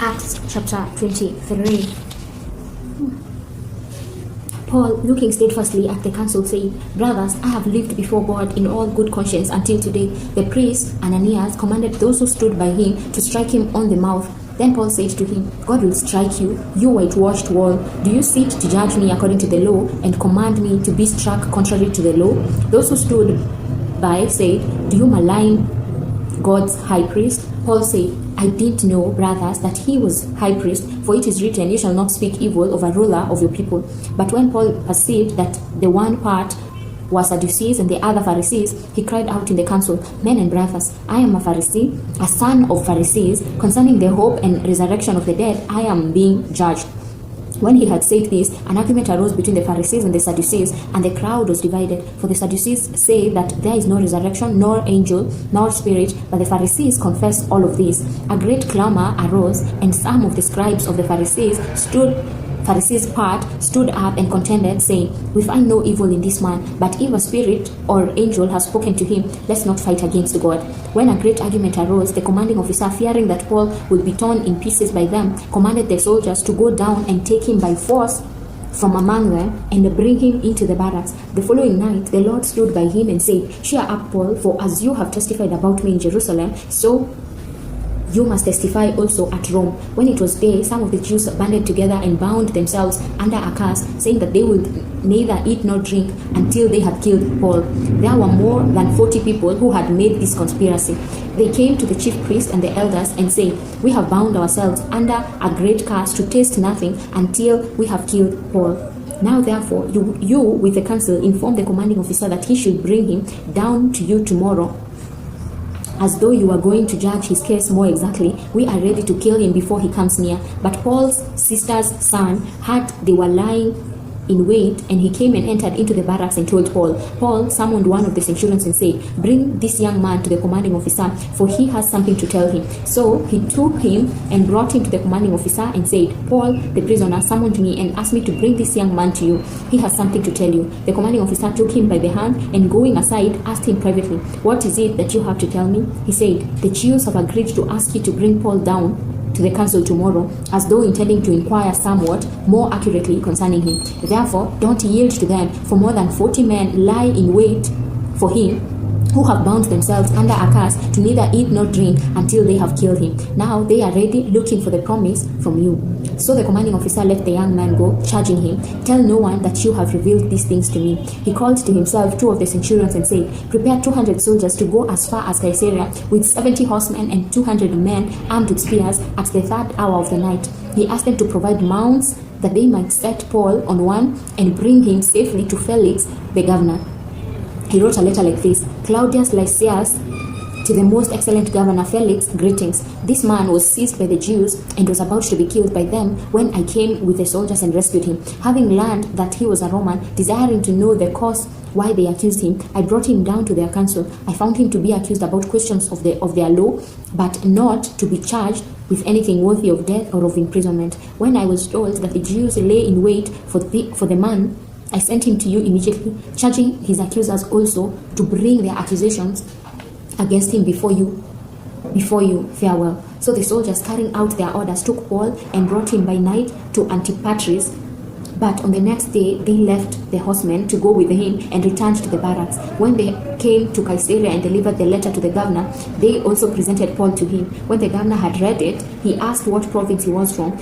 Acts chapter 23. Paul, looking steadfastly at the council, said, Brothers, I have lived before God in all good conscience until today. The priest Ananias commanded those who stood by him to strike him on the mouth. Then Paul said to him, God will strike you, you whitewashed wall. Do you sit to judge me according to the law and command me to be struck contrary to the law? Those who stood by said, Do you malign God's high priest? Paul said, I didn't know, brothers, that he was high priest, for it is written, You shall not speak evil of a ruler of your people. But when Paul perceived that the one part was Sadducees and the other Pharisees, he cried out in the council, Men and brothers, I am a Pharisee, a son of Pharisees. Concerning the hope and resurrection of the dead, I am being judged. When he had said this, an argument arose between the Pharisees and the Sadducees, and the crowd was divided. For the Sadducees say that there is no resurrection, nor angel, nor spirit, but the Pharisees confess all of this. A great clamor arose, and some of the scribes of the Pharisees part stood up and contended, saying, We find no evil in this man, but if a spirit or angel has spoken to him, let's not fight against God. When a great argument arose, the commanding officer, fearing that Paul would be torn in pieces by them, commanded the soldiers to go down and take him by force from among them and bring him into the barracks. The following night, the Lord stood by him and said, Cheer up, Paul, for as you have testified about me in Jerusalem, so you must testify also at Rome. When it was day, some of the Jews banded together and bound themselves under a curse, saying that they would neither eat nor drink until they had killed Paul. There were more than 40 people who had made this conspiracy. They came to the chief priest and the elders and said, We have bound ourselves under a great curse to taste nothing until we have killed Paul. Now therefore, you with the council inform the commanding officer that he should bring him down to you tomorrow, as though you are going to judge his case more exactly. We are ready to kill him before he comes near. But Paul's sister's son heard they were lying in wait, and he came and entered into the barracks and told Paul. Paul summoned one of the centurions and said, Bring this young man to the commanding officer, for he has something to tell him. So he took him and brought him to the commanding officer and said, Paul, the prisoner, summoned me and asked me to bring this young man to you. He has something to tell you. The commanding officer took him by the hand and going aside asked him privately, What is it that you have to tell me? He said, The Jews have agreed to ask you to bring Paul down to the council tomorrow, as though intending to inquire somewhat more accurately concerning him. Therefore, don't yield to them, for more than 40 men lie in wait for him, who have bound themselves under a curse to neither eat nor drink until they have killed him. Now they are ready, looking for the promise from you. So the commanding officer let the young man go, charging him, Tell no one that you have revealed these things to me. He called to himself 2 of the centurions and said, Prepare 200 soldiers to go as far as Caesarea, with 70 horsemen and 200 men armed with spears at the 3rd hour of the night. He asked them to provide mounts that they might set Paul on one and bring him safely to Felix the governor. He wrote a letter like this, Claudius Lysias, to the most excellent governor Felix, greetings. This man was seized by the Jews and was about to be killed by them when I came with the soldiers and rescued him. Having learned that he was a Roman, desiring to know the cause why they accused him, I brought him down to their council. I found him to be accused about questions of their law, but not to be charged with anything worthy of death or of imprisonment. When I was told that the Jews lay in wait for the man, I sent him to you immediately, charging his accusers also to bring their accusations against him before you. Farewell. So the soldiers, carrying out their orders, took Paul and brought him by night to Antipatris. But on the next day they left the horsemen to go with him and returned to the barracks. When they came to Caesarea and delivered the letter to the governor, they also presented Paul to him. When the governor had read it, he asked what province he was from.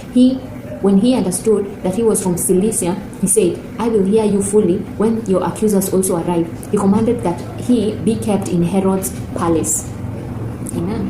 When he understood that he was from Cilicia, he said, I will hear you fully when your accusers also arrive. He commanded that he be kept in Herod's palace. Amen.